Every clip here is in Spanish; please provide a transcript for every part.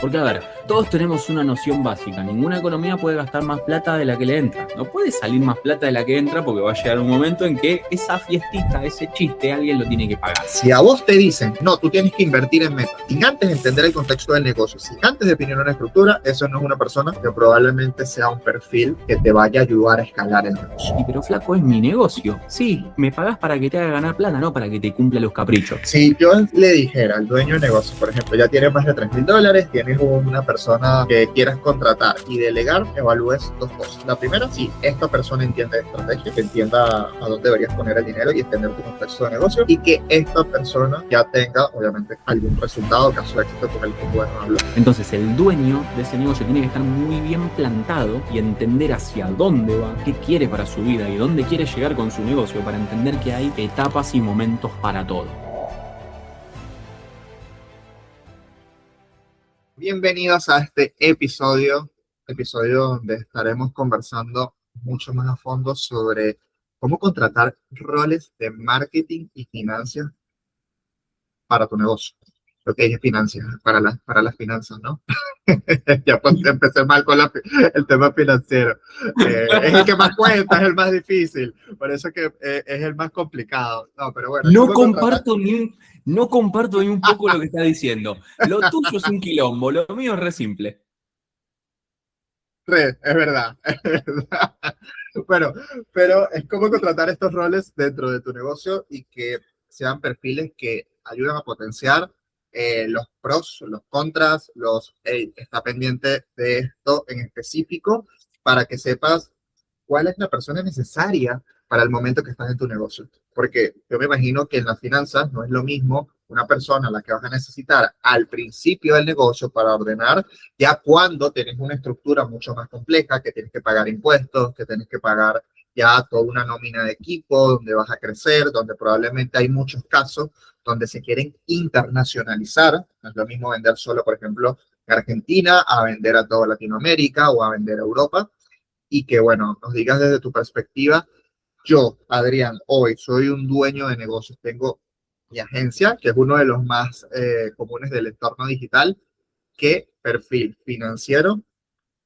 Porque, a ver, todos tenemos una noción básica. Ninguna economía puede gastar más plata de la que le entra. No puede salir más plata de la que entra porque va a llegar un momento en que esa fiestita, ese chiste, alguien lo tiene que pagar. Si a vos te dicen, no, tú tienes que invertir en metas, sin antes entender el contexto del negocio, sin antes definir una estructura, eso no es una persona que probablemente sea un perfil que te vaya a ayudar a escalar el negocio. Y pero flaco, es mi negocio. Sí, me pagás para que te haga ganar plata, no para que te cumpla los caprichos. Si yo le dijera al dueño de negocio, por ejemplo, ya tienes más de $3,000, tienes una persona que quieras contratar y delegar, evalúes dos cosas. La primera, si esta persona entiende de estrategia, que entienda a dónde deberías poner el dinero y entender tu contexto de negocio, y que esta persona ya tenga, obviamente, algún resultado, caso de éxito con el que puedan hablar. Entonces, el dueño de ese negocio tiene que estar muy bien plantado y entender hacia dónde va, qué quiere para su vida y dónde quiere llegar con su negocio para entender que hay etapas y momentos para todo. Bienvenidos a este episodio donde estaremos conversando mucho más a fondo sobre cómo contratar roles de marketing y finanzas para tu negocio. Lo que es finanzas, para las finanzas, ¿no? Ya pues, empecé mal con el tema financiero. Es el que más cuesta, es el más difícil, por eso que es el más complicado. No, pero bueno. No comparto ni un poco lo que está diciendo. Lo tuyo es un quilombo, lo mío es re simple. Es verdad, es verdad. Bueno, pero es como contratar estos roles dentro de tu negocio y que sean perfiles que ayudan a potenciar los pros, los contras, está pendiente de esto en específico para que sepas cuál es la persona necesaria para el momento que estás en tu negocio. Porque yo me imagino que en las finanzas no es lo mismo una persona a la que vas a necesitar al principio del negocio para ordenar, ya cuando tienes una estructura mucho más compleja, que tienes que pagar impuestos, que tienes que pagar ya toda una nómina de equipo, donde vas a crecer, donde probablemente hay muchos casos donde se quieren internacionalizar. No es lo mismo vender solo, por ejemplo, en Argentina, a vender a toda Latinoamérica o a vender a Europa. Y que, bueno, nos digas desde tu perspectiva. Yo, Adrián, hoy soy un dueño de negocios, tengo mi agencia, que es uno de los más comunes del entorno digital. ¿Qué perfil financiero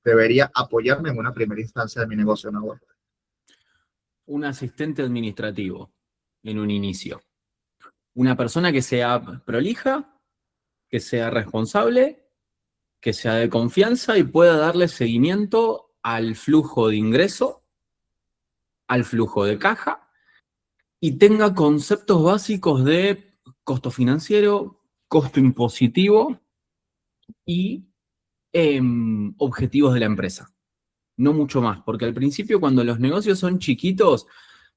debería apoyarme en una primera instancia de mi negocio en la web? Un asistente administrativo en un inicio. Una persona que sea prolija, que sea responsable, que sea de confianza y pueda darle seguimiento al flujo de ingreso, al flujo de caja y tenga conceptos básicos de costo financiero, costo impositivo y objetivos de la empresa. No mucho más, porque al principio cuando los negocios son chiquitos,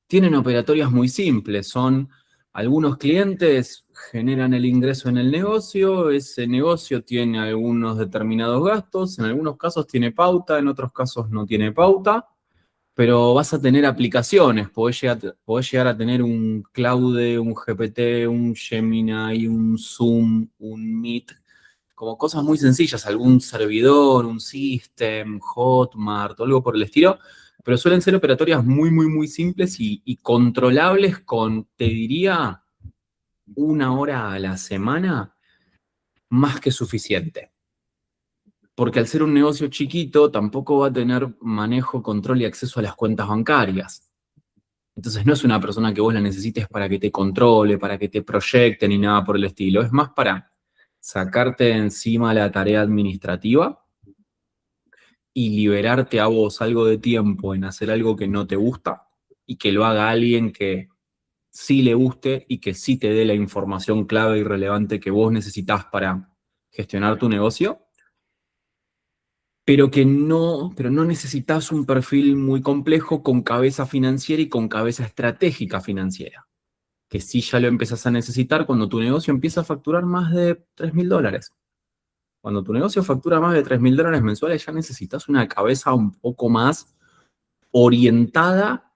tienen operatorias muy simples, son algunos clientes generan el ingreso en el negocio, ese negocio tiene algunos determinados gastos, en algunos casos tiene pauta, en otros casos no tiene pauta, pero vas a tener aplicaciones, podés llegar a tener un Claude, un GPT, un Gemini, un Zoom, un Meet, como cosas muy sencillas, algún servidor, un system, Hotmart, o algo por el estilo, pero suelen ser operatorias muy, muy, muy simples y controlables con, te diría, 1 hora a la semana, más que suficiente. Porque al ser un negocio chiquito, tampoco va a tener manejo, control y acceso a las cuentas bancarias. Entonces no es una persona que vos la necesites para que te controle, para que te proyecte, ni nada por el estilo. Es más para sacarte de encima la tarea administrativa y liberarte a vos algo de tiempo en hacer algo que no te gusta y que lo haga alguien que sí le guste y que sí te dé la información clave y relevante que vos necesitas para gestionar tu negocio, pero no necesitas un perfil muy complejo con cabeza financiera y con cabeza estratégica financiera, que sí ya lo empezás a necesitar cuando tu negocio empieza a facturar más de $3,000. Cuando tu negocio factura más de $3,000 mensuales, ya necesitas una cabeza un poco más orientada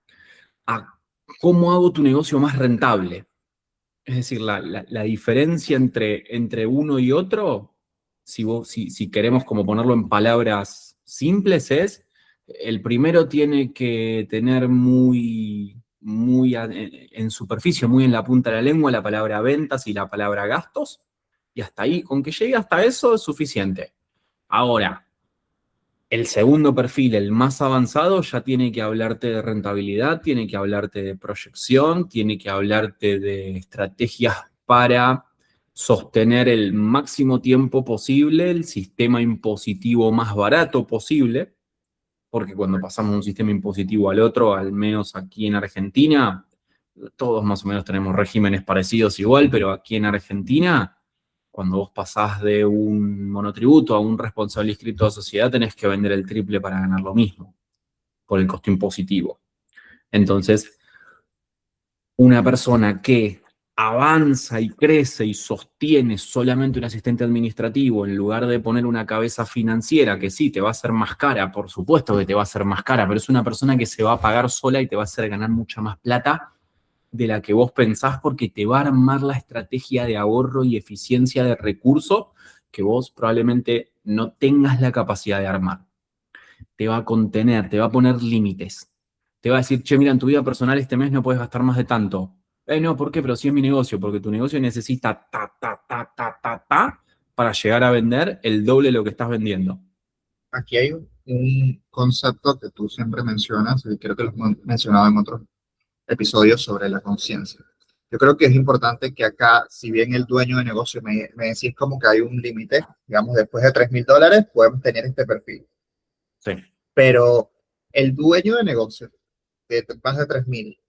a cómo hago tu negocio más rentable. Es decir, la diferencia entre uno y otro, si queremos como ponerlo en palabras simples, es el primero tiene que tener muy, muy en superficie, muy en la punta de la lengua, la palabra ventas y la palabra gastos, y hasta ahí, con que llegue hasta eso es suficiente. Ahora, el segundo perfil, el más avanzado, ya tiene que hablarte de rentabilidad, tiene que hablarte de proyección, tiene que hablarte de estrategias para sostener el máximo tiempo posible el sistema impositivo más barato posible, porque cuando pasamos de un sistema impositivo al otro, al menos aquí en Argentina, todos más o menos tenemos regímenes parecidos igual, pero aquí en Argentina, cuando vos pasás de un monotributo a un responsable inscrito a sociedad, tenés que vender el triple para ganar lo mismo, por el costo impositivo. Entonces, una persona que avanza y crece y sostiene solamente un asistente administrativo en lugar de poner una cabeza financiera que sí, te va a hacer más cara, por supuesto que te va a hacer más cara, pero es una persona que se va a pagar sola y te va a hacer ganar mucha más plata de la que vos pensás porque te va a armar la estrategia de ahorro y eficiencia de recursos que vos probablemente no tengas la capacidad de armar. Te va a contener, te va a poner límites. Te va a decir, che, mira, en tu vida personal este mes no puedes gastar más de tanto. No, ¿por qué? Pero sí es mi negocio, porque tu negocio necesita para llegar a vender el doble de lo que estás vendiendo. Aquí hay un concepto que tú siempre mencionas, y creo que lo hemos mencionado en otros episodios sobre la conciencia. Yo creo que es importante que acá, si bien el dueño de negocio me decís como que hay un límite, digamos, después de $3,000 podemos tener este perfil, Sí. pero el dueño de negocio de más de 3,000,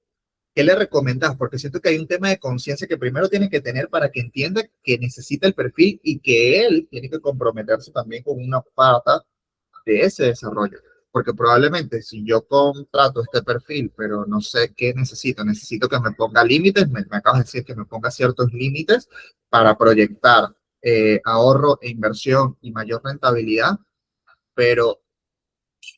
¿qué le recomendás? Porque siento que hay un tema de conciencia que primero tiene que tener para que entienda que necesita el perfil y que él tiene que comprometerse también con una pata de ese desarrollo. Porque probablemente si yo contrato este perfil, pero no sé qué necesito que me ponga límites, me acabas de decir que me ponga ciertos límites para proyectar ahorro e inversión y mayor rentabilidad, pero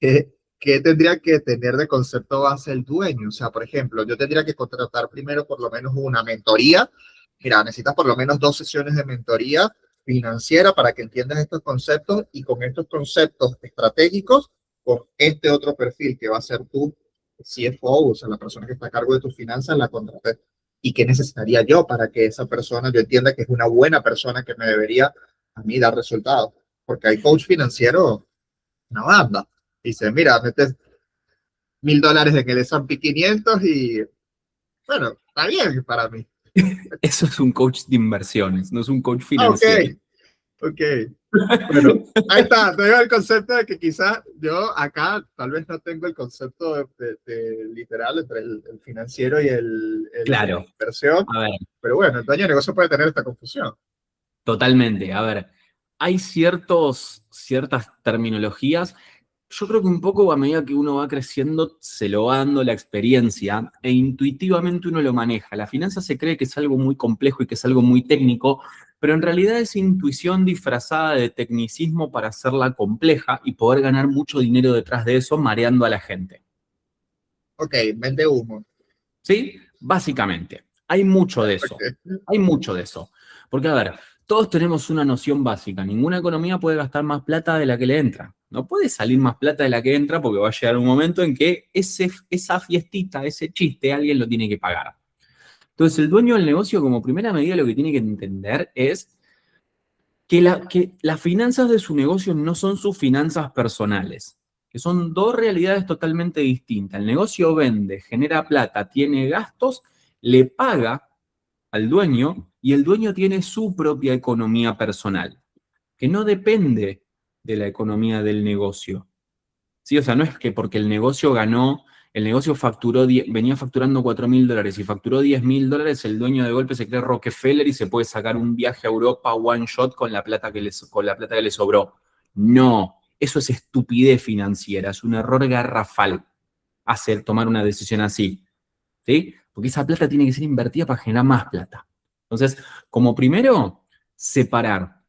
¿qué tendría que tener de concepto base el dueño? O sea, por ejemplo, yo tendría que contratar primero por lo menos una mentoría. Mira, necesitas por lo menos 2 sesiones de mentoría financiera para que entiendas estos conceptos y con estos conceptos estratégicos, con este otro perfil que va a ser tu CFO, o sea, la persona que está a cargo de tus finanzas, la contraté. ¿Y qué necesitaría yo para que esa persona, yo entienda que es una buena persona que me debería a mí dar resultados? Porque hay coach financiero, una banda. Dice, mira, metes $1,000 en el S&P 500 y, bueno, está bien para mí. Eso es un coach de inversiones, no es un coach Ah, ok, financiero. ok. Bueno, ahí está, te digo el concepto de que quizás yo acá tal vez no tengo el concepto de literal entre el financiero y el de Claro, inversión, a ver, pero bueno, el dueño de negocio puede tener esta confusión. totalmente. A ver, hay ciertas terminologías. Yo creo que un poco a medida que uno va creciendo, se lo va dando la experiencia e intuitivamente uno lo maneja. La finanza se cree que es algo muy complejo y que es algo muy técnico, pero en realidad es intuición disfrazada de tecnicismo para hacerla compleja y poder ganar mucho dinero detrás de eso, mareando a la gente. Ok, vende humo. ¿Sí? Básicamente, hay mucho de eso. Ok, Hay mucho de eso. Porque, a ver, todos tenemos una noción básica. Ninguna economía puede gastar más plata de la que le entra. No puede salir más plata de la que entra porque va a llegar un momento en que esa fiestita, ese chiste, alguien lo tiene que pagar. Entonces, el dueño del negocio, como primera medida, lo que tiene que entender es que las finanzas de su negocio no son sus finanzas personales, que son dos realidades totalmente distintas. El negocio vende, genera plata, tiene gastos, le paga al dueño y el dueño tiene su propia economía personal, que no depende de la economía del negocio. ¿Sí? O sea, no es que porque el negocio facturó, venía facturando $4,000 y facturó $10,000, el dueño de golpe se cree Rockefeller y se puede sacar un viaje a Europa one shot con la plata con la plata que le sobró. No, eso es estupidez financiera, es un error garrafal tomar una decisión así. ¿Sí? Porque esa plata tiene que ser invertida para generar más plata. Entonces, como primero, separar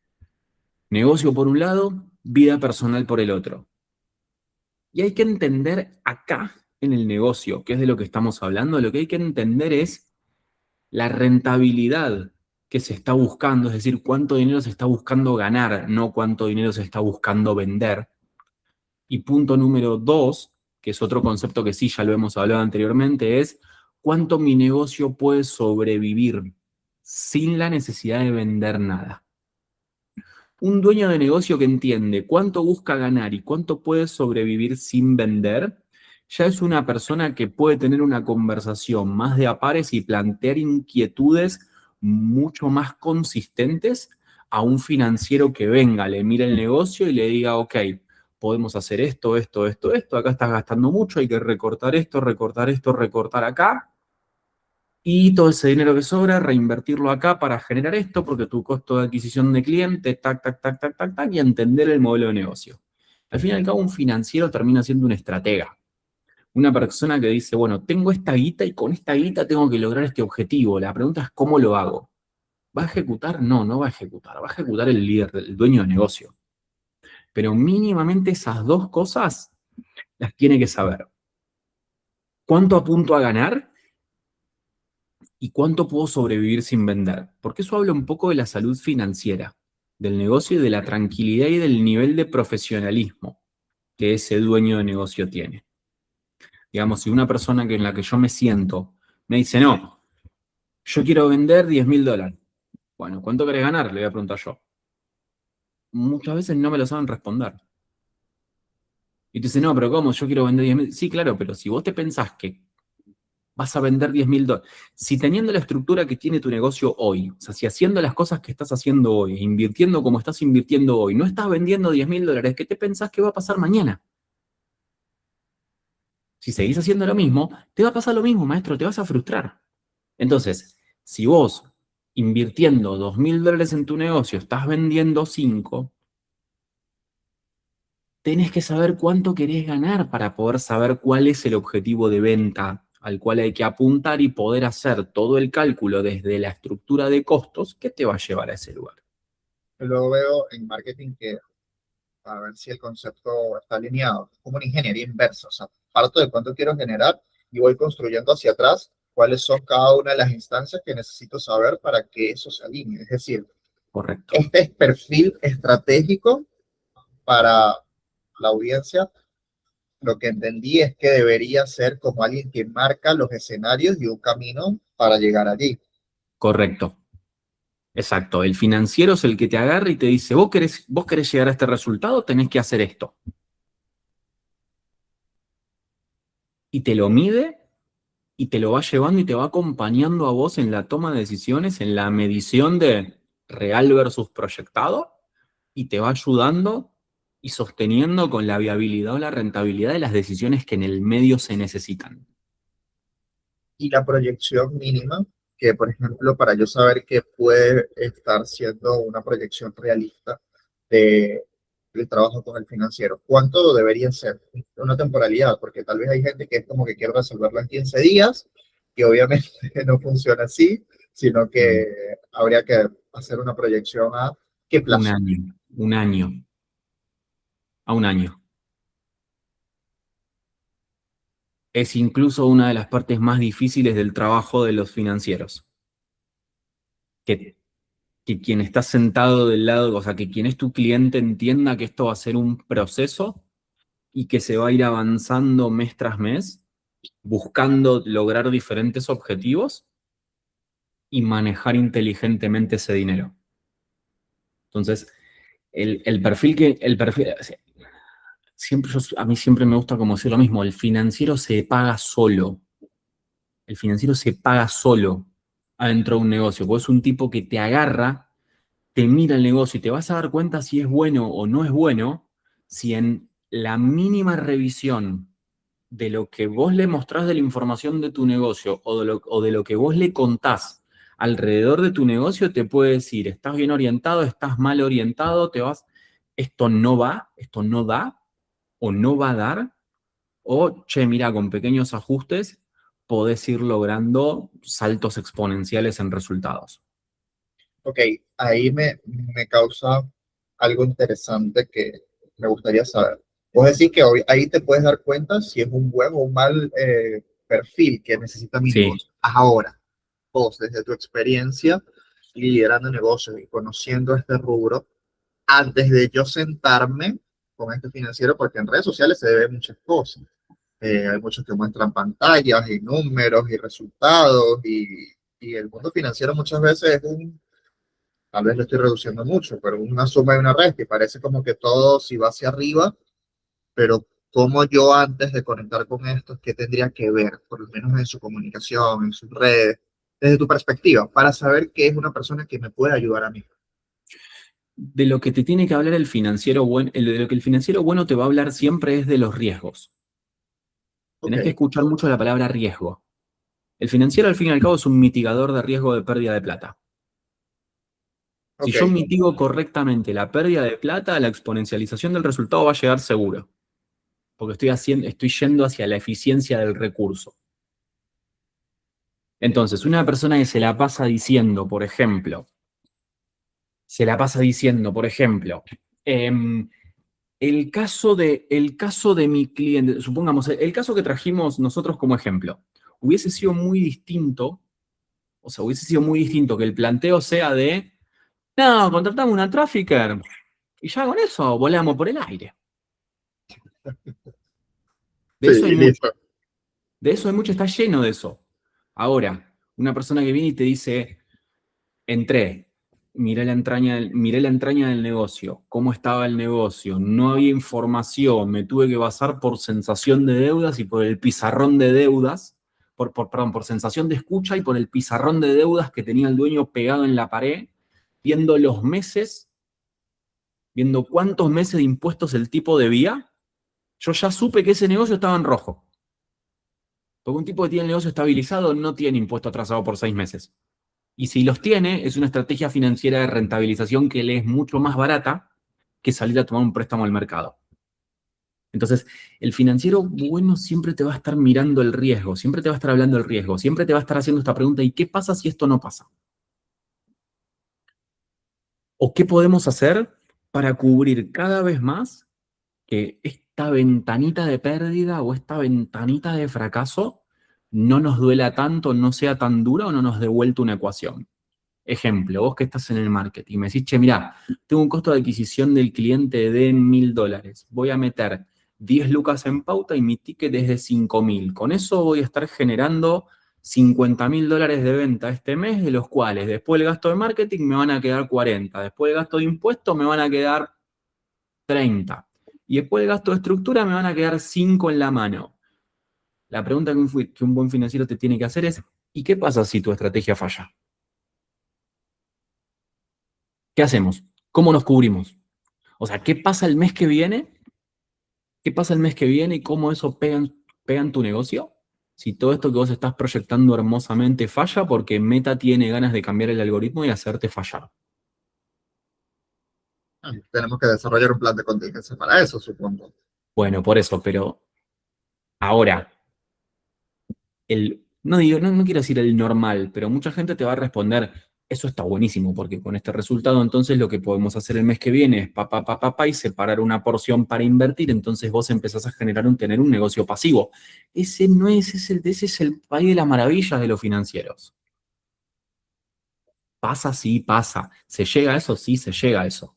negocio por un lado, vida personal por el otro. Y hay que entender acá, en el negocio, que es de lo que estamos hablando, lo que hay que entender es la rentabilidad que se está buscando, es decir, cuánto dinero se está buscando ganar, no cuánto dinero se está buscando vender. Y punto número dos, que es otro concepto que sí ya lo hemos hablado anteriormente, es cuánto mi negocio puede sobrevivir sin la necesidad de vender nada. Un dueño de negocio que entiende cuánto busca ganar y cuánto puede sobrevivir sin vender, ya es una persona que puede tener una conversación más de a pares y plantear inquietudes mucho más consistentes a un financiero que venga, le mire el negocio y le diga, ok, podemos hacer esto, esto, esto, esto, acá estás gastando mucho, hay que recortar esto, recortar esto, recortar acá, y todo ese dinero que sobra, reinvertirlo acá para generar esto, porque tu costo de adquisición de cliente, tac, tac, tac, tac, tac, tac, y entender el modelo de negocio. Al fin y al cabo, un financiero termina siendo un estratega. Una persona que dice, bueno, tengo esta guita y con esta guita tengo que lograr este objetivo. La pregunta es, ¿cómo lo hago? ¿Va a ejecutar? No, no va a ejecutar. Va a ejecutar el líder, el dueño de negocio. Pero mínimamente esas dos cosas las tiene que saber. ¿Cuánto apunto a ganar? ¿Y cuánto puedo sobrevivir sin vender? Porque eso habla un poco de la salud financiera, del negocio y de la tranquilidad y del nivel de profesionalismo que ese dueño de negocio tiene. Digamos, si una persona en la que yo me siento me dice, no, yo quiero vender $10.000. Bueno, ¿cuánto querés ganar? Le voy a preguntar yo. Muchas veces no me lo saben responder. Y te dice, no, pero ¿cómo? Yo quiero vender 10.000. Sí, claro, pero si vos te pensás que vas a vender $10.000. Si teniendo la estructura que tiene tu negocio hoy, o sea, si haciendo las cosas que estás haciendo hoy, invirtiendo como estás invirtiendo hoy, no estás vendiendo $10.000, ¿qué te pensás que va a pasar mañana? Si seguís haciendo lo mismo, te va a pasar lo mismo, maestro, te vas a frustrar. Entonces, si vos invirtiendo $2.000 en tu negocio estás vendiendo 5, tenés que saber cuánto querés ganar para poder saber cuál es el objetivo de venta al cual hay que apuntar y poder hacer todo el cálculo desde la estructura de costos que te va a llevar a ese lugar. Luego veo en marketing que, a ver si el concepto está alineado, es como una ingeniería inversa, o sea, parto de cuánto quiero generar y voy construyendo hacia atrás cuáles son cada una de las instancias que necesito saber para que eso se alinee. Es decir, Correcto, este es perfil estratégico para la audiencia. Lo que entendí es que debería ser como alguien que marca los escenarios y un camino para llegar allí. correcto. Exacto. El financiero es el que te agarra y te dice, vos querés llegar a este resultado, tenés que hacer esto. Y te lo mide y te lo va llevando y te va acompañando a vos en la toma de decisiones, en la medición de real versus proyectado, y te va ayudando y sosteniendo con la viabilidad o la rentabilidad de las decisiones que en el medio se necesitan. Y la proyección mínima, que por ejemplo, para yo saber que puede estar siendo una proyección realista de, del trabajo con el financiero, ¿cuánto debería ser? Una temporalidad, porque tal vez hay gente que es como que quiere resolverlo en 15 días, y obviamente no funciona así, sino que habría que hacer una proyección a qué Un plazo. año, un año, a un año. Es incluso una de las partes más difíciles del trabajo de los financieros. Que, que quien está sentado del lado, o sea, que quien es tu cliente entienda que esto va a ser un proceso y que se va a ir avanzando mes tras mes, buscando lograr diferentes objetivos y manejar inteligentemente ese dinero. Entonces, a mí siempre me gusta como decir lo mismo, el financiero se paga solo. El financiero se paga solo adentro de un negocio, porque es un tipo que te agarra, te mira el negocio y te vas a dar cuenta si es bueno o no es bueno, si en la mínima revisión de lo que vos le mostrás de la información de tu negocio o de lo que vos le contás alrededor de tu negocio, te puede decir, estás bien orientado, estás mal orientado, esto no va, esto no da o no va a dar, o, che, mira, con pequeños ajustes podés ir logrando saltos exponenciales en resultados. Ok, ahí me causa algo interesante que me gustaría saber. Vos decís que hoy, ahí te puedes dar cuenta si es un buen o un mal perfil que necesita mi Sí, negocio. Ahora, vos, desde tu experiencia liderando negocios y conociendo este rubro, antes de yo sentarme con este financiero, porque en redes sociales se ve muchas cosas. Hay muchos que muestran pantallas y números y resultados y el mundo financiero muchas veces es un tal vez lo estoy reduciendo mucho, pero una suma y una resta, y parece como que todo si va hacia arriba, pero como yo antes de conectar con esto, ¿qué tendría que ver, por lo menos en su comunicación, en sus redes, desde tu perspectiva, para saber qué es una persona que me puede ayudar a mí? De lo que te tiene que hablar el financiero bueno, de lo que el financiero bueno te va a hablar siempre es de los riesgos. Ok, Tenés que escuchar mucho la palabra riesgo. El financiero, al fin y al cabo, es un mitigador de riesgo de pérdida de plata. Si ok, yo mitigo correctamente la pérdida de plata, la exponencialización del resultado va a llegar seguro, porque estoy yendo hacia la eficiencia del recurso. Entonces, una persona que se la pasa diciendo, por ejemplo, em, el caso de mi cliente, supongamos, el caso que trajimos nosotros como ejemplo, hubiese sido muy distinto, o sea, hubiese sido muy distinto que el planteo sea de, no, contratamos una trafficker y ya con eso volamos por el aire. De sí, eso hay y mucho, listo. está lleno de eso. Ahora, una persona que viene y te dice, entré, miré la entraña del negocio, cómo estaba el negocio, no había información, me tuve que basar por sensación de deudas y por el pizarrón de deudas, perdón, por sensación de escucha y por el pizarrón de deudas que tenía el dueño pegado en la pared, viendo los meses, viendo cuántos meses de impuestos el tipo debía, yo ya supe que ese negocio estaba en rojo. Porque un tipo que tiene el negocio estabilizado no tiene impuesto atrasado por 6 meses. Y si los tiene, es una estrategia financiera de rentabilización que le es mucho más barata que salir a tomar un préstamo al mercado. Entonces, el financiero bueno siempre te va a estar mirando el riesgo, siempre te va a estar hablando del riesgo, siempre te va a estar haciendo esta pregunta, ¿y qué pasa si esto no pasa? ¿O qué podemos hacer para cubrir cada vez más que esta ventanita de pérdida o esta ventanita de fracaso no nos duela tanto, no sea tan dura o no nos dé vuelta una ecuación? Ejemplo, vos que estás en el marketing, me decís, che, mirá, tengo un costo de adquisición del cliente de $1.000. Voy a meter 10 lucas en pauta y mi ticket es de 5.000. Con eso voy a estar generando $50.000 de venta este mes, de los cuales después el gasto de marketing me van a quedar 40. Después el gasto de impuestos me van a quedar 30. Y después el gasto de estructura me van a quedar 5 en la mano. La pregunta que un buen financiero te tiene que hacer es, ¿y qué pasa si tu estrategia falla? ¿Qué hacemos? ¿Cómo nos cubrimos? O sea, ¿qué pasa el mes que viene? ¿Qué pasa el mes que viene y cómo eso pega en tu negocio? Si todo esto que vos estás proyectando hermosamente falla porque Meta tiene ganas de cambiar el algoritmo y hacerte fallar. Tenemos que desarrollar un plan de contingencia para eso, supongo. Bueno, por eso, pero ahora, no digo, no quiero decir el normal, pero mucha gente te va a responder, eso está buenísimo, porque con este resultado entonces lo que podemos hacer el mes que viene es y separar una porción para invertir, entonces vos empezás a tener un negocio pasivo. Ese no es, ese es el país de las maravillas de los financieros. Pasa, sí, pasa. ¿Se llega a eso? Sí, se llega a eso.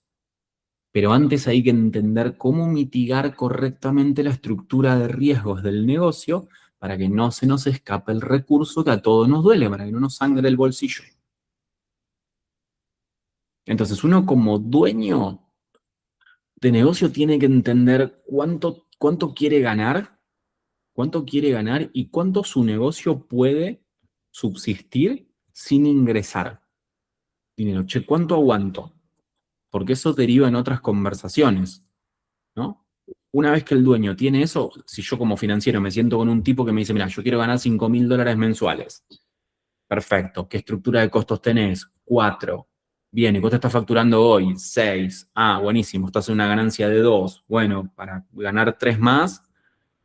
Pero antes hay que entender cómo mitigar correctamente la estructura de riesgos del negocio para que no se nos escape el recurso que a todos nos duele, para que no nos sangre el bolsillo. Entonces, uno como dueño de negocio tiene que entender cuánto quiere ganar y cuánto su negocio puede subsistir sin ingresar dinero. Che, ¿cuánto aguanto? Porque eso deriva en otras conversaciones, ¿no? Una vez que el dueño tiene eso, si yo como financiero me siento con un tipo que me dice, mira, yo quiero ganar $5.000 mensuales. Perfecto. ¿Qué estructura de costos tenés? 4. Bien, ¿y cuánto estás facturando hoy? 6. Ah, buenísimo, estás en una ganancia de 2. Bueno, para ganar 3 más,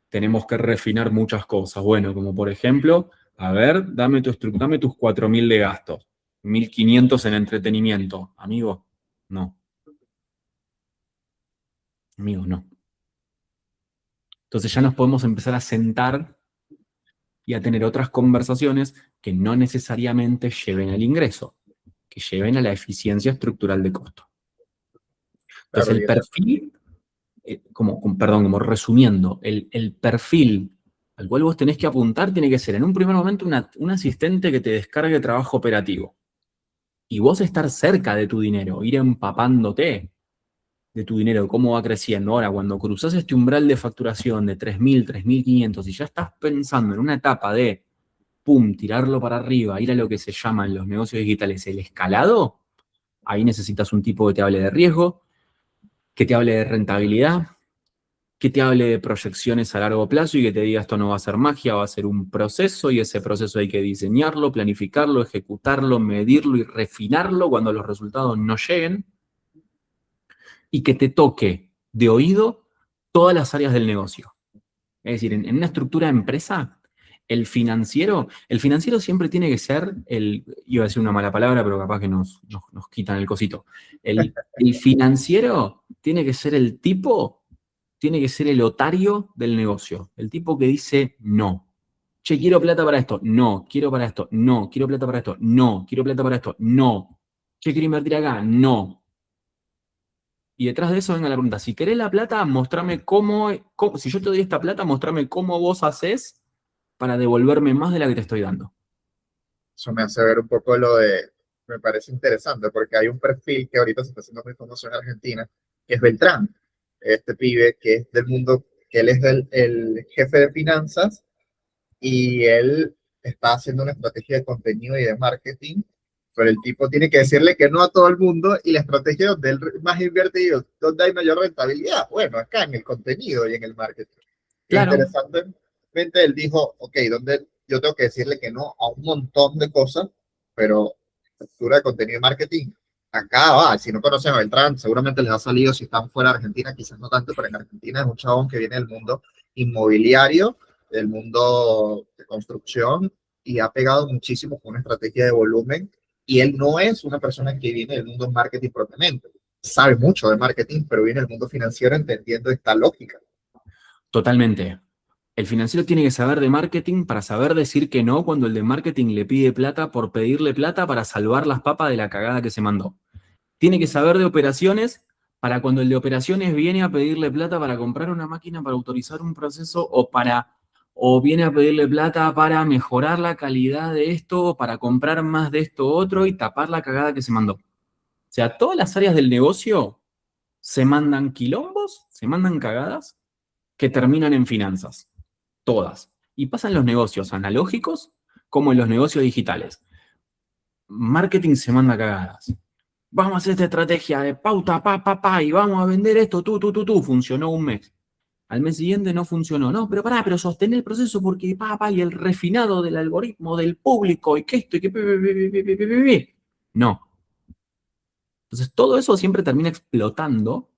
tenemos que refinar muchas cosas. Bueno, como por ejemplo, a ver, dame tus 4.000 de gastos. 1.500 en entretenimiento. Amigo, no. Amigo, no. Entonces ya nos podemos empezar a sentar y a tener otras conversaciones que no necesariamente lleven al ingreso, que lleven a la eficiencia estructural de costo. Entonces Claro, el perfil, perdón, como resumiendo, el perfil al cual vos tenés que apuntar tiene que ser en un primer momento un asistente que te descargue trabajo operativo. y vos estar cerca de tu dinero, ir empapándote de tu dinero, cómo va creciendo. Ahora, cuando cruzas este umbral de facturación de 3.000, 3.500 y ya estás pensando en una etapa de, pum, tirarlo para arriba, ir a lo que se llama en los negocios digitales el escalado, ahí necesitas un tipo que te hable de riesgo, que te hable de rentabilidad, que te hable de proyecciones a largo plazo y que te diga esto no va a ser magia, va a ser un proceso y ese proceso hay que diseñarlo, planificarlo, ejecutarlo, medirlo y refinarlo cuando los resultados no lleguen y que te toque de oído todas las áreas del negocio. Es decir, en una estructura de empresa, el financiero siempre tiene que ser iba a decir una mala palabra, pero capaz que nos quitan el cosito. El financiero tiene que ser tiene que ser el otario del negocio, el tipo que dice no. Che, quiero plata para esto, no, quiero para esto, no, quiero plata para esto, no, quiero plata para esto, no. Che, quiero invertir acá, no. Y detrás de eso venga la pregunta, si querés la plata, mostrame si yo te doy esta plata, mostrame cómo vos haces para devolverme más de la que te estoy dando. Eso me hace ver un poco lo de, me parece interesante porque hay un perfil que ahorita se está haciendo muy famoso en Argentina, que es Beltrán, este pibe que es del mundo, que él es el jefe de finanzas y él está haciendo una estrategia de contenido y de marketing, pero el tipo tiene que decirle que no a todo el mundo y la estrategia donde él más invierte y donde hay mayor rentabilidad, bueno, acá en el contenido y en el marketing. Claro, Interesantemente, él dijo, ok, donde yo tengo que decirle que no a un montón de cosas, pero estructura de contenido y marketing, acá va, si no conocen a Beltrán, seguramente les ha salido si están fuera de Argentina, quizás no tanto, pero en Argentina es un chabón que viene del mundo inmobiliario, del mundo de construcción, y ha pegado muchísimo con una estrategia de volumen, y él no es una persona que viene del mundo marketing propiamente, sabe mucho de marketing, pero viene del mundo financiero entendiendo esta lógica. totalmente. El financiero tiene que saber de marketing para saber decir que no cuando el de marketing le pide plata por pedirle plata para salvar las papas de la cagada que se mandó. Tiene que saber de operaciones para cuando el de operaciones viene a pedirle plata para comprar una máquina para autorizar un proceso o viene a pedirle plata para mejorar la calidad de esto, o para comprar más de esto otro y tapar la cagada que se mandó. O sea, todas las áreas del negocio se mandan quilombos, se mandan cagadas que terminan en finanzas. Todas. Y pasan en los negocios analógicos como en los negocios digitales. Marketing se manda cagadas. Vamos a hacer esta estrategia de pauta, y vamos a vender esto, funcionó un mes. Al mes siguiente no funcionó. No, pero pará, pero sostener el proceso porque, y el refinado del algoritmo, del público, y que esto, y que... No. Entonces, todo eso siempre termina explotando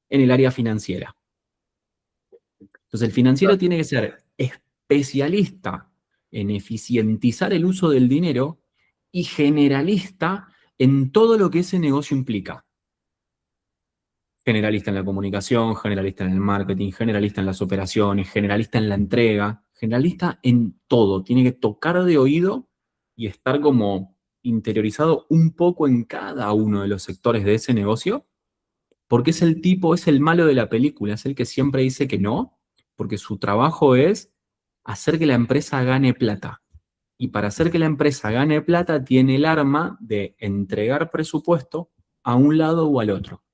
en el área financiera. Entonces, el financiero tiene que ser especialista en eficientizar el uso del dinero y generalista en todo lo que ese negocio implica. Generalista en la comunicación, generalista en el marketing, generalista en las operaciones, generalista en la entrega, generalista en todo. Tiene que tocar de oído y estar como interiorizado un poco en cada uno de los sectores de ese negocio, porque es el malo de la película, es el que siempre dice que no, porque su trabajo es hacer que la empresa gane plata. Y para hacer que la empresa gane plata, tiene el arma de entregar presupuesto a un lado o al otro.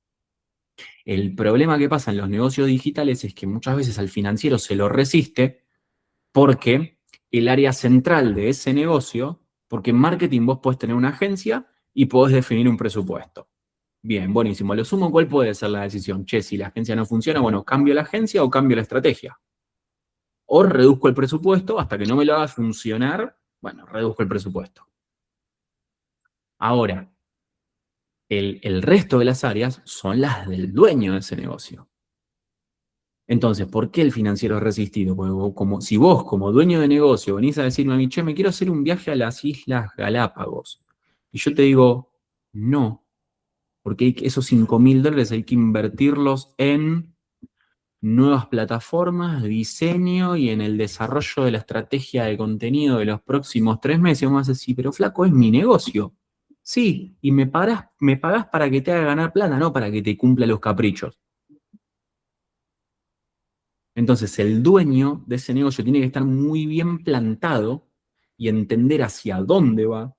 El problema que pasa en los negocios digitales es que muchas veces al financiero se lo resiste porque el área central de ese negocio, porque en marketing vos podés tener una agencia y podés definir un presupuesto. Bien, buenísimo. A lo sumo, ¿cuál puede ser la decisión? Che, si la agencia no funciona, bueno, cambio la agencia o cambio la estrategia. O reduzco el presupuesto hasta que no me lo haga funcionar, bueno, reduzco el presupuesto. Ahora, el resto de las áreas son las del dueño de ese negocio. Entonces, ¿por qué el financiero es resistido? Porque si vos, como dueño de negocio, venís a decirme a mí, che, me quiero hacer un viaje a las Islas Galápagos. Y yo te digo, no, porque esos $5.000 hay que invertirlos en nuevas plataformas, diseño y en el desarrollo de la estrategia de contenido de los próximos 3 meses. Vamos a decir, pero flaco, es mi negocio. Sí, y me pagás para que te haga ganar plata, no para que te cumpla los caprichos. Entonces, el dueño de ese negocio tiene que estar muy bien plantado y entender hacia dónde va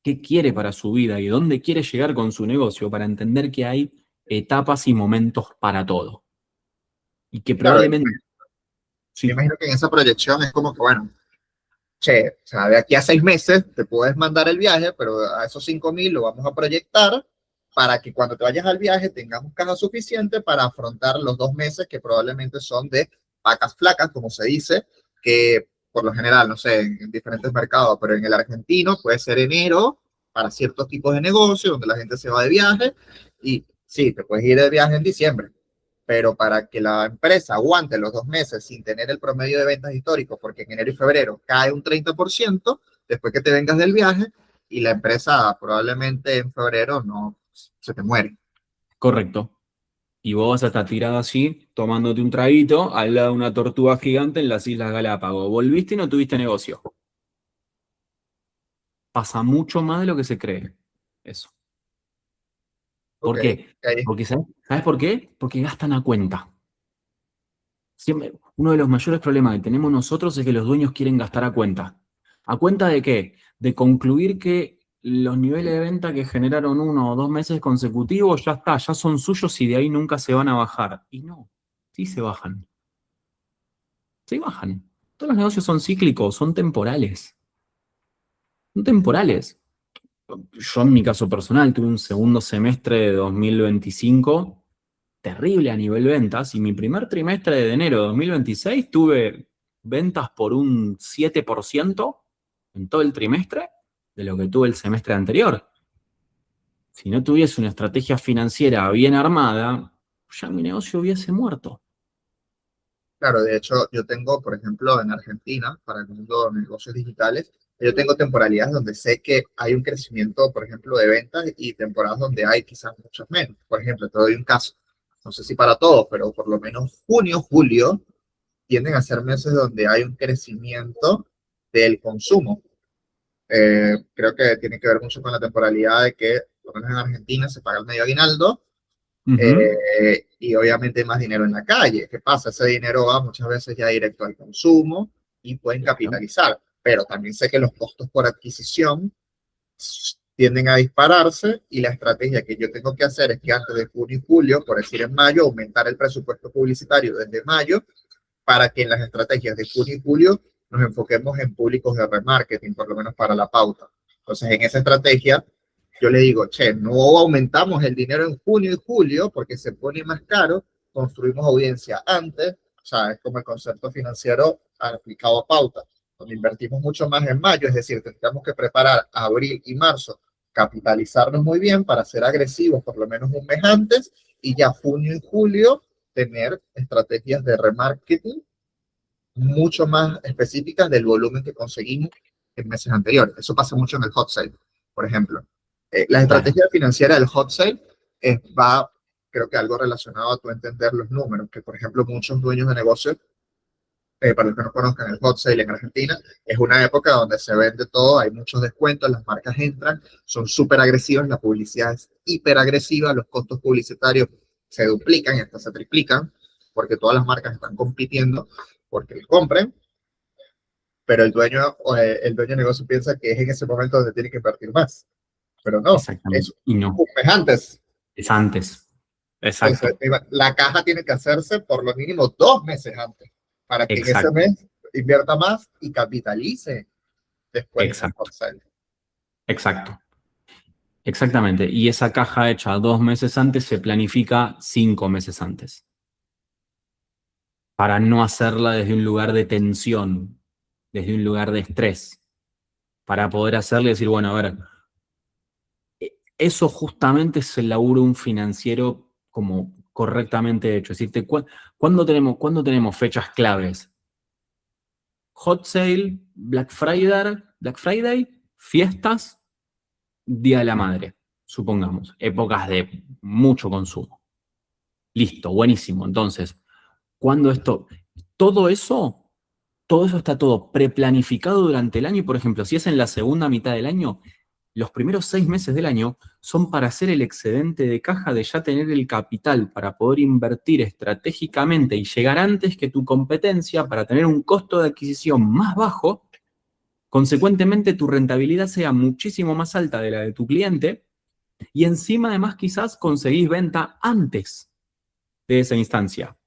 qué quiere para su vida y dónde quiere llegar con su negocio para entender que hay etapas y momentos para todo. Y que Claro, probablemente, me sí, imagino que en esa proyección es como que, bueno, che, o sea, de aquí a 6 meses te puedes mandar el viaje, pero a esos 5.000 lo vamos a proyectar para que cuando te vayas al viaje tengamos caja suficiente para afrontar los 2 meses que probablemente son de vacas flacas, como se dice, que por lo general, no sé, en diferentes mercados, pero en el argentino puede ser enero para ciertos tipos de negocios donde la gente se va de viaje y sí, te puedes ir de viaje en diciembre, pero para que la empresa aguante los 2 meses sin tener el promedio de ventas histórico, porque en enero y febrero cae un 30% después que te vengas del viaje, y la empresa probablemente en febrero no se te muere. correcto. Y vos vas a estar tirado así, tomándote un traguito, al lado de una tortuga gigante en las Islas Galápagos. Volviste y no tuviste negocio. Pasa mucho más de lo que se cree. Eso. ¿Por Ok, qué? ok. Porque, ¿sabes por qué? Porque gastan a cuenta. Siempre, uno de los mayores problemas que tenemos nosotros es que los dueños quieren gastar a cuenta. ¿A cuenta de qué? De concluir que los niveles de venta que generaron 1 o 2 meses consecutivos ya está, ya son suyos y de ahí nunca se van a bajar. Y no, sí se bajan. Sí bajan. Todos los negocios son cíclicos, son temporales. Son temporales. Yo en mi caso personal tuve un segundo semestre de 2025 terrible a nivel ventas y mi primer trimestre de enero de 2026 tuve ventas por un 7% en todo el trimestre de lo que tuve el semestre anterior. Si no tuviese una estrategia financiera bien armada, ya mi negocio hubiese muerto. Claro, de hecho, yo tengo, por ejemplo, en Argentina, para el mundo de negocios digitales, yo tengo temporalidades donde sé que hay un crecimiento, por ejemplo, de ventas y temporadas donde hay quizás muchas menos. Por ejemplo, te doy un caso, no sé si para todos, pero por lo menos junio, julio tienden a ser meses donde hay un crecimiento del consumo. Creo que tiene que ver mucho con la temporalidad de que, por lo menos en Argentina, se paga el medio aguinaldo Ujú. y obviamente hay más dinero en la calle. ¿Qué pasa? Ese dinero va muchas veces ya directo al consumo y pueden Claro. capitalizar, pero también sé que los costos por adquisición tienden a dispararse y la estrategia que yo tengo que hacer es que antes de junio y julio, por decir en mayo, aumentar el presupuesto publicitario desde mayo para que en las estrategias de junio y julio nos enfoquemos en públicos de remarketing, por lo menos para la pauta. Entonces, en esa estrategia, yo le digo, che, no aumentamos el dinero en junio y julio porque se pone más caro, construimos audiencia antes, o sea, es como el concepto financiero aplicado a pauta, donde invertimos mucho más en mayo, es decir, tendríamos que preparar abril y marzo, capitalizarnos muy bien para ser agresivos por lo menos un mes antes, y ya junio y julio tener estrategias de remarketing mucho más específicas del volumen que conseguimos en meses anteriores. Eso pasa mucho en el hot sale, por ejemplo. La Claro. estrategia financiera del hot sale va, creo que algo relacionado a tu entender los números, que por ejemplo muchos dueños de negocios, para los que no conozcan el hot sale en Argentina, es una época donde se vende todo, hay muchos descuentos, las marcas entran, son súper agresivas, la publicidad es hiper agresiva, los costos publicitarios se duplican y hasta se triplican, porque todas las marcas están compitiendo porque les compren, pero el dueño de negocio piensa que es en ese momento donde tiene que invertir más, pero no, es Exactamente. Y no, un mes antes. es antes. Entonces, Exacto. la caja tiene que hacerse por lo mínimo 2 meses antes, para que en ese Exacto. mes invierta más y capitalice después en el hot Exacto. sale. Exacto. Exactamente. Y esa caja hecha 2 meses antes se planifica 5 meses antes, para no hacerla desde un lugar de tensión, desde un lugar de estrés, para poder hacerle y decir, bueno, a ver, eso justamente es el laburo de un financiero como correctamente hecho. Es decir, ¿cuándo tenemos fechas claves? Hot sale, Black Friday, fiestas, Día de la Madre, supongamos, épocas de mucho consumo. Listo, buenísimo. Entonces, cuando todo eso, todo eso está todo preplanificado durante el año y, por ejemplo, si es en la segunda mitad del año, los primeros 6 meses del año son para hacer el excedente de caja de ya tener el capital para poder invertir estratégicamente y llegar antes que tu competencia para tener un costo de adquisición más bajo Consecuentemente, tu rentabilidad sea muchísimo más alta de la de tu cliente y encima, además, quizás conseguís venta antes de esa instancia.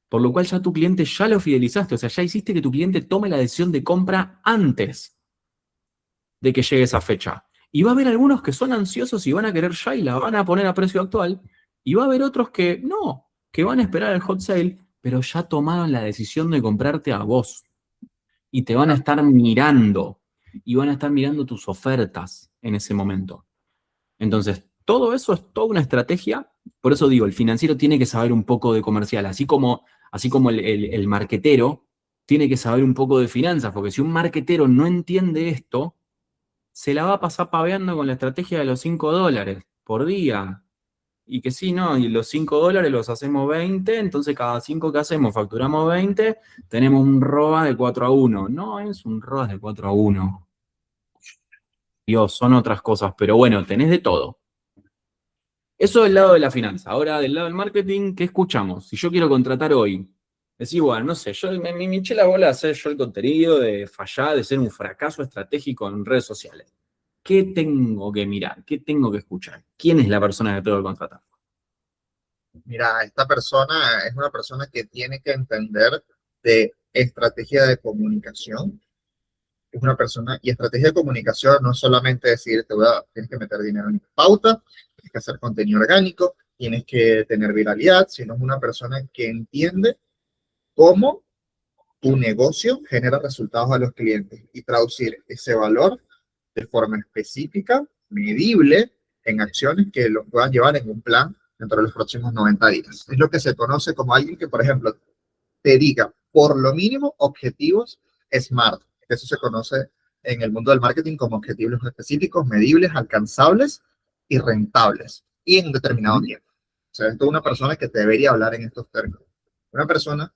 Por lo cual ya tu cliente ya lo fidelizaste, o sea, ya hiciste que tu cliente tome la decisión de compra antes de que llegue esa fecha. Y va a haber algunos que son ansiosos y van a querer ya y la van a poner a precio actual. Y va a haber otros que no, que van a esperar el hot sale, pero ya tomaron la decisión de comprarte a vos. Y te van a estar mirando. Y van a estar mirando tus ofertas en ese momento. Entonces, todo eso es toda una estrategia. Por eso digo, el financiero tiene que saber un poco de comercial, así como el marquetero tiene que saber un poco de finanzas, porque si un marquetero no entiende esto, se la va a pasar paveando con la estrategia de los $5 por día. Y que sí, ¿no? Y los $5 los hacemos 20, entonces cada 5 que hacemos facturamos 20, tenemos un ROAS de 4-1. No es un ROAS de 4-1. Dios, son otras cosas, pero bueno, tenés de todo. Eso del lado de la finanza. Ahora, del lado del marketing, ¿qué escuchamos? Si yo quiero contratar hoy, decís, bueno, no sé, yo me hinché la bola de hacer yo el contenido, de fallar, de ser un fracaso estratégico en redes sociales. ¿Qué tengo que mirar? ¿Qué tengo que escuchar? ¿Quién es la persona que tengo que contratar? Mira, esta persona es una persona que tiene que entender de estrategia de comunicación. Es una persona, y estrategia de comunicación no es solamente decir, tienes que meter dinero en pauta, tienes que hacer contenido orgánico, tienes que tener viralidad, sino es una persona que entiende cómo tu negocio genera resultados a los clientes y traducir ese valor de forma específica, medible, en acciones que lo puedan llevar en un plan dentro de los próximos 90 días. Es lo que se conoce como alguien que, por ejemplo, te diga por lo mínimo objetivos SMART. Eso se conoce en el mundo del marketing como objetivos específicos, medibles, alcanzables y rentables y en un determinado tiempo. O sea, esto es una persona que te debería hablar en estos términos. Una persona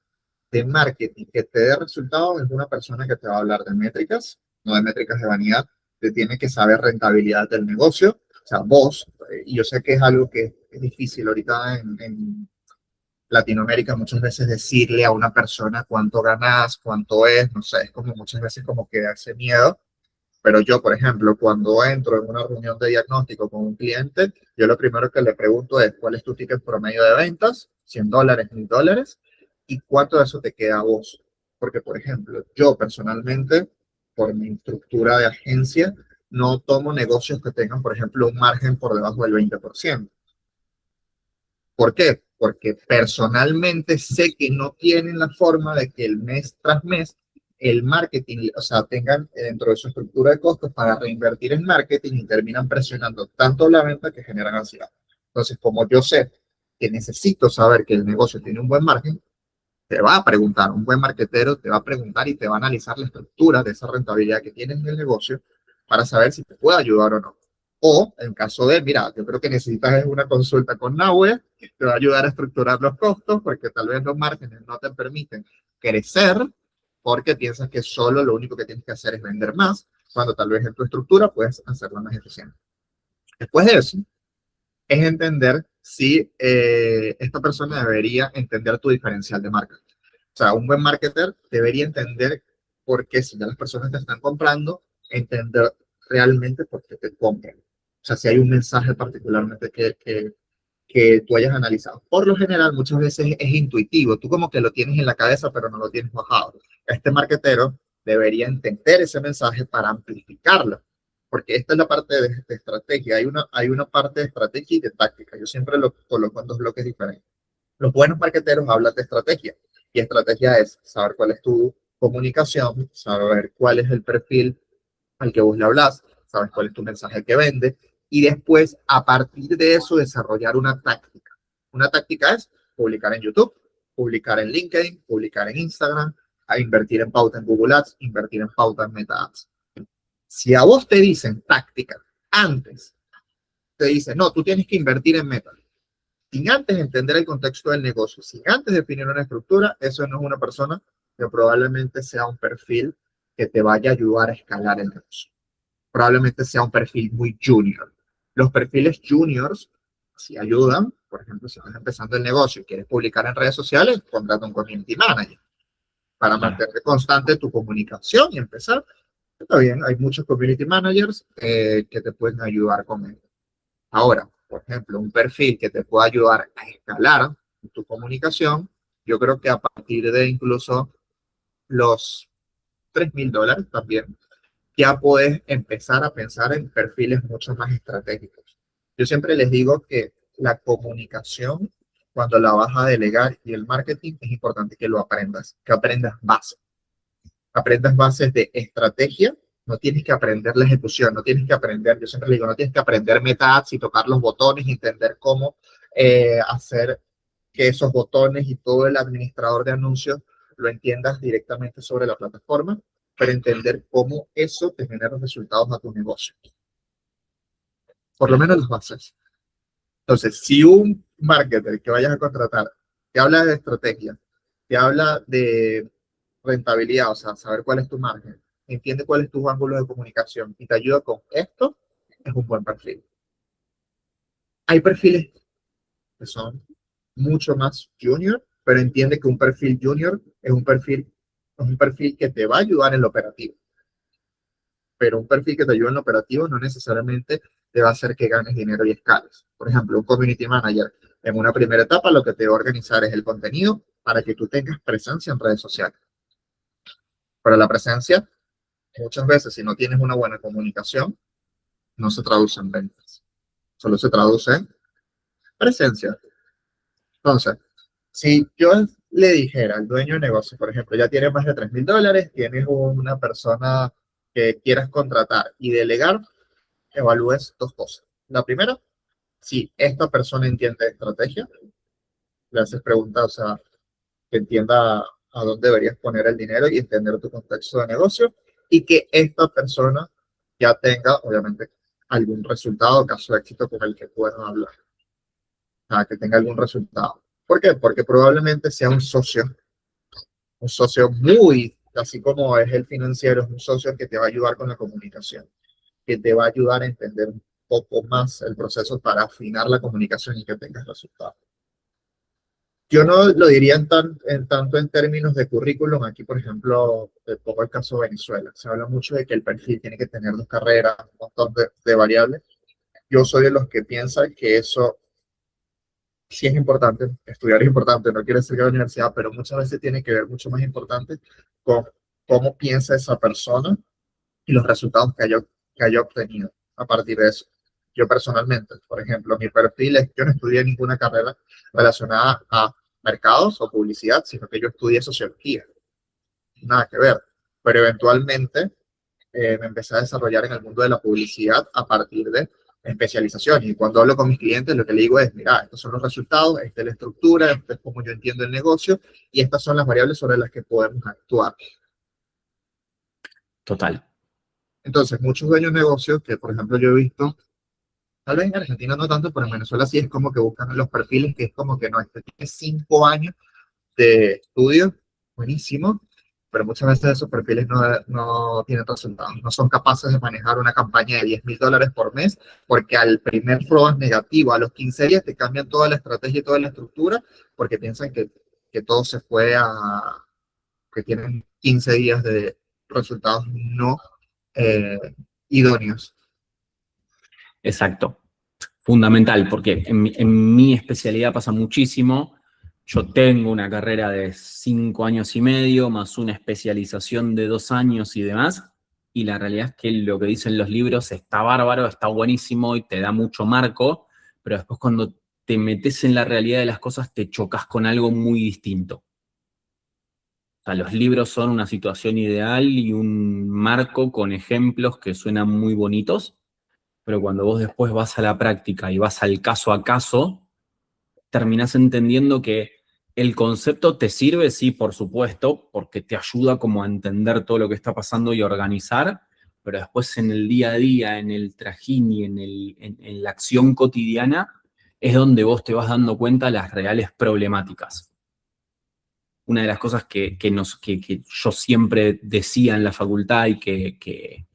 de marketing que te dé resultados es una persona que te va a hablar de métricas, no de métricas de vanidad, te tiene que saber rentabilidad del negocio. O sea, vos, y yo sé que es algo que es difícil ahorita en Latinoamérica muchas veces decirle a una persona cuánto ganas, cuánto es, no sé, es como muchas veces como que hace miedo. Pero yo, por ejemplo, cuando entro en una reunión de diagnóstico con un cliente, yo lo primero que le pregunto es cuál es tu ticket promedio de ventas, $100, $1000, y cuánto de eso te queda a vos. Porque, por ejemplo, yo personalmente, por mi estructura de agencia, no tomo negocios que tengan, por ejemplo, un margen por debajo del 20%. ¿Por qué? Porque personalmente sé que no tienen la forma de que el mes tras mes el marketing, o sea, tengan dentro de su estructura de costos para reinvertir en marketing y terminan presionando tanto la venta que generan ansiedad. Entonces, como yo sé que necesito saber que el negocio tiene un buen margen, te va a preguntar, un buen marketero te va a preguntar y te va a analizar la estructura de esa rentabilidad que tienes en el negocio para saber si te puede ayudar o no. O en caso de, mira, yo creo que necesitas una consulta con Nahue, que te va a ayudar a estructurar los costos porque tal vez los márgenes no te permiten crecer porque piensas que solo lo único que tienes que hacer es vender más, cuando tal vez en tu estructura puedes hacerlo más eficiente. Después de eso, es entender si esta persona debería entender tu diferencial de marca. O sea, un buen marketer debería entender por qué si ya las personas te están comprando, entender realmente por qué te compran. O sea, si hay un mensaje particularmente que tú hayas analizado. Por lo general, muchas veces es intuitivo. Tú como que lo tienes en la cabeza, pero no lo tienes bajado. Este marketero debería entender ese mensaje para amplificarlo. Porque esta es la parte de estrategia. Hay una parte de estrategia y de táctica. Yo siempre lo coloco en dos bloques diferentes. Los buenos marketeros hablan de estrategia. Y estrategia es saber cuál es tu comunicación, saber cuál es el perfil al que vos le hablas, sabes cuál es tu mensaje que vende, y después, a partir de eso, desarrollar una táctica. Una táctica es publicar en YouTube, publicar en LinkedIn, publicar en Instagram, a invertir en pauta en Google Ads, invertir en pauta en Meta Ads. Si a vos te dicen táctica antes, te dicen, no, tú tienes que invertir en Meta, sin antes entender el contexto del negocio, sin antes definir una estructura, eso no es una persona que probablemente sea un perfil que te vaya a ayudar a escalar el negocio. Probablemente sea un perfil muy junior. Los perfiles juniors, si ayudan, por ejemplo, si estás empezando el negocio y quieres publicar en redes sociales, contrata un community manager para Claro. mantener constante tu comunicación y empezar. Está bien, hay muchos community managers que te pueden ayudar con eso. Ahora, por ejemplo, un perfil que te pueda ayudar a escalar tu comunicación, yo creo que a partir de incluso los $3,000 también, ya puedes empezar a pensar en perfiles mucho más estratégicos. Yo siempre les digo que la comunicación, cuando la vas a delegar y el marketing, es importante que aprendas bases. Aprendas bases de estrategia, no tienes que aprender la ejecución, no tienes que aprender, yo siempre digo, no tienes que aprender meta ads y tocar los botones y entender cómo hacer que esos botones y todo el administrador de anuncios lo entiendas directamente sobre la plataforma, pero entender cómo eso te genera resultados a tu negocio. Por lo menos las bases. Entonces, si un marketer que vayas a contratar te habla de estrategia, te habla de rentabilidad, o sea, saber cuál es tu margen, entiende cuál es tu ángulo de comunicación y te ayuda con esto, es un buen perfil. Hay perfiles que son mucho más junior, pero entiende que un perfil junior es un perfil que te va a ayudar en lo operativo. Pero un perfil que te ayuda en lo operativo no necesariamente te va a hacer que ganes dinero y escales. Por ejemplo, un community manager en una primera etapa lo que te va a organizar es el contenido para que tú tengas presencia en redes sociales. Pero la presencia, muchas veces, si no tienes una buena comunicación, no se traduce en ventas. Solo se traduce en presencia. Entonces, si yo le dijera al dueño de negocio, por ejemplo, ya tienes más de $3,000, tienes una persona que quieras contratar y delegar, evalúes dos cosas. La primera, si esta persona entiende estrategia, le haces preguntas, o sea, que entienda a dónde deberías poner el dinero y entender tu contexto de negocio, y que esta persona ya tenga, obviamente, algún resultado, caso de éxito con el que puedan hablar. O sea, que tenga algún resultado. ¿Por qué? Porque probablemente sea un socio muy, así como es el financiero, es un socio que te va a ayudar con la comunicación, que te va a ayudar a entender un poco más el proceso para afinar la comunicación y que tengas resultados. Yo no lo diría tanto en términos de currículum. Aquí, por ejemplo, te pongo el caso de Venezuela. Se habla mucho de que el perfil tiene que tener dos carreras, un montón de variables. Yo soy de los que piensan que eso sí es importante, estudiar es importante, no quiere decir que la universidad, pero muchas veces tiene que ver mucho más importante con cómo piensa esa persona y los resultados que haya obtenido a partir de eso. Yo personalmente, por ejemplo, mi perfil es, yo no estudié ninguna carrera relacionada a mercados o publicidad, sino que yo estudié sociología, nada que ver, pero eventualmente me empecé a desarrollar en el mundo de la publicidad a partir de especialización. Y cuando hablo con mis clientes, lo que le digo es, mira, estos son los resultados, esta es la estructura, esto es como yo entiendo el negocio, y estas son las variables sobre las que podemos actuar. Total. Entonces, muchos dueños de negocios que, por ejemplo, yo he visto, tal vez en Argentina no tanto, pero en Venezuela sí es como que buscan los perfiles que es como que no, este tiene 5 años de estudio, buenísimo, pero muchas veces esos perfiles no tienen resultados, no son capaces de manejar una campaña de $10,000 por mes, porque al primer ROAS negativo, a los 15 días, te cambian toda la estrategia y toda la estructura, porque piensan que todo se fue que tienen 15 días de resultados no eh, idóneos. Exacto. Fundamental, porque en mi especialidad pasa muchísimo. Yo tengo una carrera de 5 años y medio, más una especialización de 2 años y demás, y la realidad es que lo que dicen los libros está bárbaro, está buenísimo y te da mucho marco, pero después cuando te metes en la realidad de las cosas te chocas con algo muy distinto. O sea, los libros son una situación ideal y un marco con ejemplos que suenan muy bonitos, pero cuando vos después vas a la práctica y vas al caso a caso, terminás entendiendo que el concepto te sirve, sí, por supuesto, porque te ayuda como a entender todo lo que está pasando y a organizar, pero después en el día a día, en el trajín y en la acción cotidiana, es donde vos te vas dando cuenta de las reales problemáticas. Una de las cosas que yo siempre decía en la facultad y que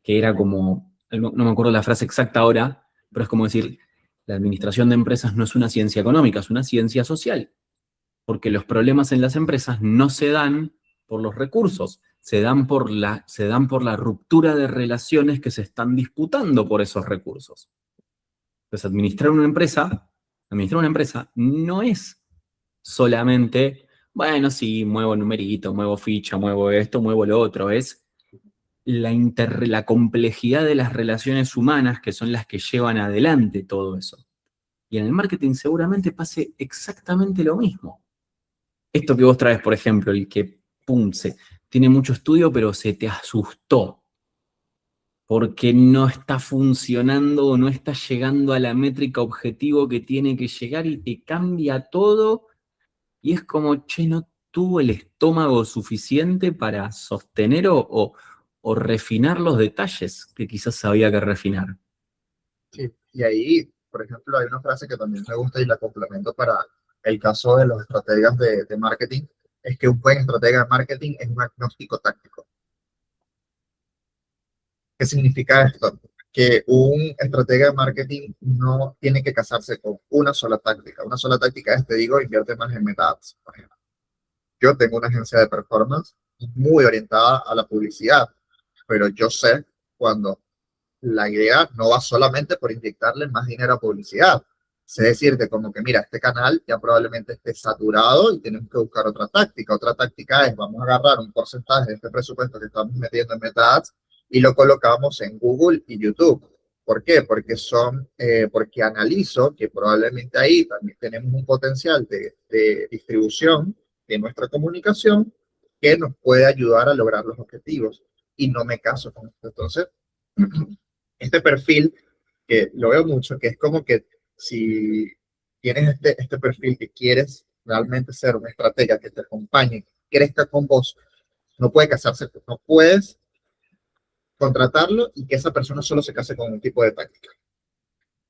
era como, no me acuerdo la frase exacta ahora, pero es como decir, la administración de empresas no es una ciencia económica, es una ciencia social, porque los problemas en las empresas no se dan por los recursos, se dan por la ruptura de relaciones que se están disputando por esos recursos. Entonces, administrar una empresa no es solamente, bueno, sí, muevo numerito, muevo ficha, muevo esto, muevo lo otro, es la complejidad de las relaciones humanas que son las que llevan adelante todo eso. Y en el marketing seguramente pase exactamente lo mismo. Esto que vos traes, por ejemplo, el que, pum, tiene mucho estudio, pero se te asustó porque no está funcionando o no está llegando a la métrica objetivo que tiene que llegar y te cambia todo y es como, che, no tuvo el estómago suficiente para sostener o refinar los detalles que quizás había que refinar. Sí, y ahí, por ejemplo, hay una frase que también me gusta y la complemento para el caso de los estrategas de marketing, es que un buen estratega de marketing es un agnóstico táctico. ¿Qué significa esto? Que un estratega de marketing no tiene que casarse con una sola táctica. Una sola táctica es, te digo, invierte más en meta ads, por ejemplo. Yo tengo una agencia de performance muy orientada a la publicidad, pero yo sé cuando la idea no va solamente por inyectarle más dinero a publicidad. Es decirte como que, mira, este canal ya probablemente esté saturado y tenemos que buscar otra táctica. Otra táctica es, vamos a agarrar un porcentaje de este presupuesto que estamos metiendo en Meta Ads y lo colocamos en Google y YouTube. ¿Por qué? Porque analizo que probablemente ahí también tenemos un potencial de distribución de nuestra comunicación que nos puede ayudar a lograr los objetivos. Y no me caso con esto. Entonces, este perfil que lo veo mucho, que es como que si tienes este perfil que quieres realmente ser una estratega que te acompañe, que crezca con vos, no puede casarse, no puedes contratarlo y que esa persona solo se case con un tipo de táctica.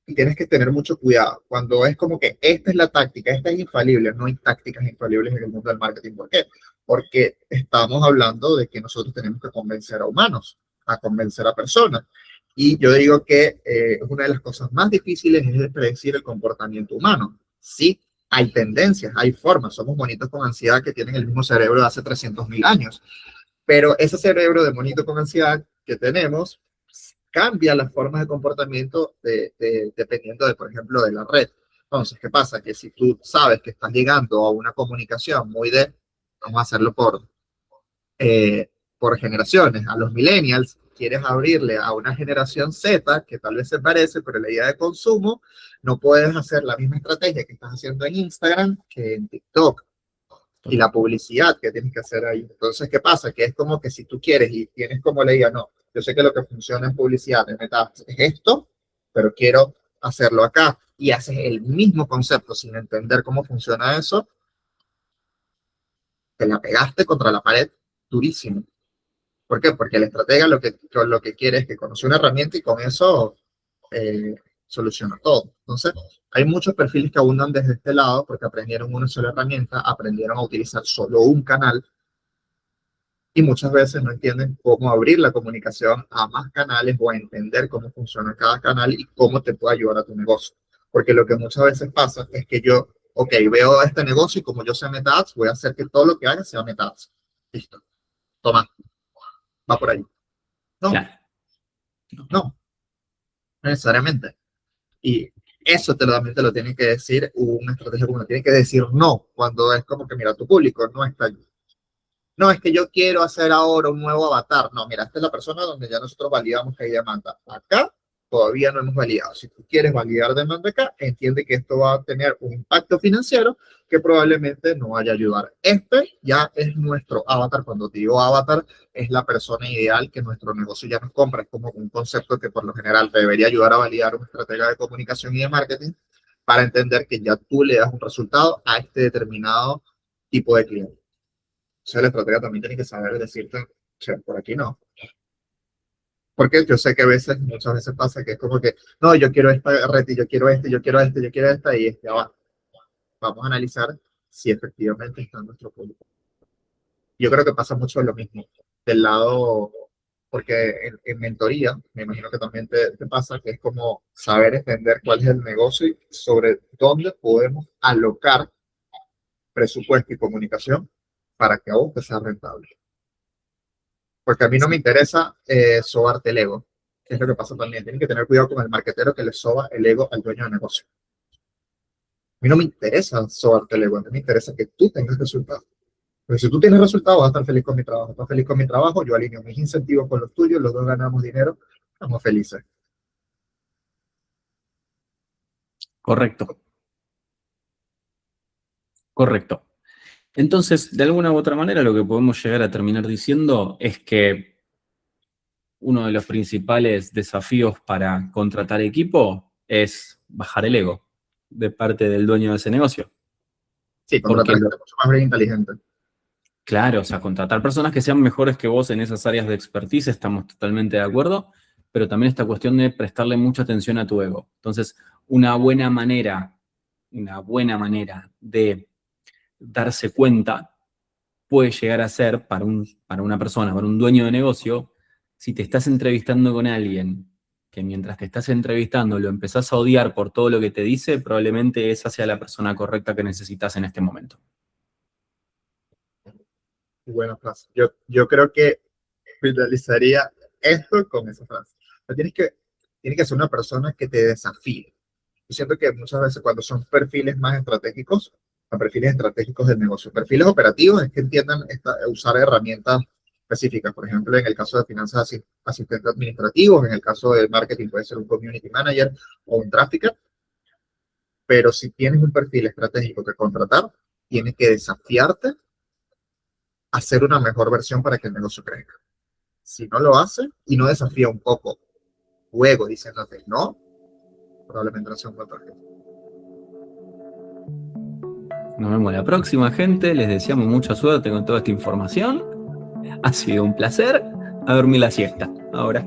Y tienes que tener mucho cuidado. Cuando es como que esta es la táctica, esta es infalible, no hay tácticas infalibles en el mundo del marketing. ¿Por qué? Porque estamos hablando de que nosotros tenemos que convencer a humanos, a convencer a personas. Y yo digo que una de las cosas más difíciles es predecir el comportamiento humano. Sí, hay tendencias, hay formas. Somos monitos con ansiedad que tienen el mismo cerebro de hace 300.000 años. Pero ese cerebro de monito con ansiedad que tenemos cambia las formas de comportamiento dependiendo de, por ejemplo, de la red. Entonces, ¿qué pasa? Que si tú sabes que estás llegando a una comunicación muy vamos a hacerlo por generaciones, a los millennials, quieres abrirle a una generación Z, que tal vez se parece, pero la idea de consumo, no puedes hacer la misma estrategia que estás haciendo en Instagram que en TikTok y la publicidad que tienes que hacer ahí. Entonces, ¿qué pasa? Que es como que si tú quieres y tienes como le diga, no, yo sé que lo que funciona en publicidad, en meta, es esto, pero quiero hacerlo acá y haces el mismo concepto sin entender cómo funciona eso, te la pegaste contra la pared durísimo. ¿Por qué? Porque el estratega lo que quiere es que conoce una herramienta y con eso eh, soluciona todo. Entonces, hay muchos perfiles que abundan desde este lado porque aprendieron una sola herramienta, aprendieron a utilizar solo un canal y muchas veces no entienden cómo abrir la comunicación a más canales o a entender cómo funciona cada canal y cómo te puede ayudar a tu negocio. Porque lo que muchas veces pasa es que yo, ok, veo este negocio y como yo sé Meta Ads, voy a hacer que todo lo que haga sea Meta Ads. Listo. Toma, va por ahí. No, Claro. no, no necesariamente. Y eso también te lo tiene que decir una estrategia como tiene que decir no, cuando es como que, mira, tu público no está allí. No, es que yo quiero hacer ahora un nuevo avatar. No, mira, esta es la persona donde ya nosotros validamos que hay demanda. Acá todavía no hemos validado. Si tú quieres validar demanda acá, entiende que esto va a tener un impacto financiero que probablemente no vaya a ayudar. Este ya es nuestro avatar. Cuando te digo avatar, es la persona ideal que nuestro negocio ya nos compra. Es como un concepto que por lo general te debería ayudar a validar una estrategia de comunicación y de marketing para entender que ya tú le das un resultado a este determinado tipo de cliente. O sea, la estratega también tiene que saber decirte, che, por aquí no. Porque yo sé que muchas veces pasa que es como que, no, yo quiero esta red y yo quiero este, yo quiero este, yo quiero esta, y ya va. Vamos a analizar si efectivamente está en nuestro público. Yo creo que pasa mucho lo mismo del lado, porque en mentoría, me imagino que también te pasa, que es como saber entender cuál es el negocio y sobre dónde podemos alocar presupuesto y comunicación para que a vos te sea rentable. Porque a mí no me interesa sobarte el ego, que es lo que pasa también. Tienen que tener cuidado con el marquetero que le soba el ego al dueño de negocio. A mí no me interesa sobarte el ego, a mí me interesa que tú tengas resultados. Pero si tú tienes resultados, vas a estar feliz con mi trabajo. Estás feliz con mi trabajo, yo alineo mis incentivos con los tuyos, los dos ganamos dinero, estamos felices. Correcto, correcto. Entonces, de alguna u otra manera, lo que podemos llegar a terminar diciendo es que uno de los principales desafíos para contratar equipo es bajar el ego de parte del dueño de ese negocio. Sí, Porque, contratar gente mucho más bien inteligente. claro, o sea, contratar personas que sean mejores que vos en esas áreas de expertise, estamos totalmente de acuerdo, pero también esta cuestión de prestarle mucha atención a tu ego. Entonces, una buena manera de darse cuenta puede llegar a ser para una persona, para un dueño de negocio, si te estás entrevistando con alguien que mientras te estás entrevistando lo empezás a odiar por todo lo que te dice, probablemente esa sea la persona correcta que necesitas en este momento. Buena frase. Yo creo que finalizaría esto con esa frase. O sea, tiene que ser una persona que te desafíe. Yo siento que muchas veces cuando son perfiles más estratégicos, a perfiles estratégicos del negocio, perfiles operativos es que entiendan usar herramientas específicas. Por ejemplo, en el caso de finanzas, asistentes administrativos, en el caso de marketing puede ser un community manager o un trafficker, pero si tienes un perfil estratégico que contratar, tienes que desafiarte a hacer una mejor versión para que el negocio crezca. Si no lo hace y no desafía un poco tu ego diciéndote no, probablemente no sea un buen perfil. Nos vemos la próxima, gente. Les deseamos mucha suerte con toda esta información. Ha sido un placer. A dormir la siesta ahora.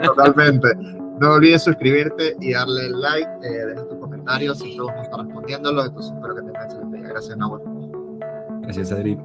Totalmente. No olvides suscribirte y darle like, deja tus comentarios, siempre vamos a estar respondiéndolos, entonces espero que tengas excelente día. Gracias, Nahuel. Gracias, Adri.